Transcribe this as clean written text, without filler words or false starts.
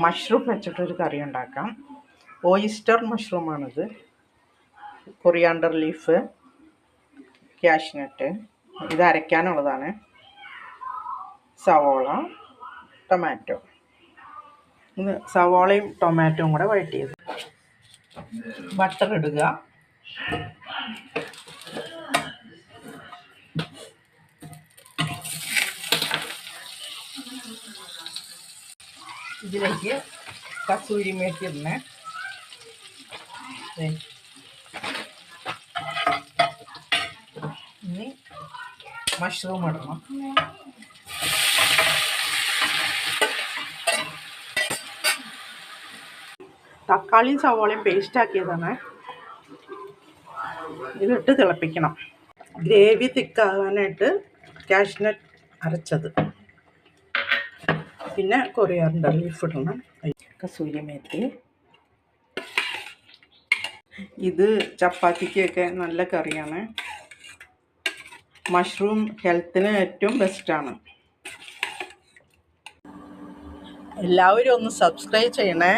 Mushroom വെച്ചിട്ടൊരു കറി ഉണ്ടാക്കാം. Oyster മഷ്റൂമാണിത്. Coriander leaf, cashew nut, ഇത് അരയ്ക്കാനുള്ളതാണ്. സവോള, ടൊമാറ്റോ. സവോളയും ടൊമാറ്റോയും കൂടെ വഴറ്റിയത്. ബട്ടർ ഇടുക. ഇതിലേക്ക് കസൂരി മേത്തി ഇടണേ. ഇനി മഷ്റൂം ഇടണം. തക്കാളിയും സവോളയും പേസ്റ്റാക്കിയതാണ്. ഇതിട്ട് തിളപ്പിക്കണം. ഗ്രേവി തിക്കാകാനായിട്ട് കാഷ്നട്ട് അരച്ചത്, പിന്നെ കൊറിയാണ്ടർ ലീഫ് ഇടണം. കസൂരി മേത്തി. ഇത് ചപ്പാത്തിക്കൊക്കെ നല്ല കറിയാണ്. മഷ്റൂം ഹെൽത്തിന് ഏറ്റവും ബെസ്റ്റാണ്. എല്ലാവരും ഒന്ന് സബ്സ്ക്രൈബ് ചെയ്യണേ.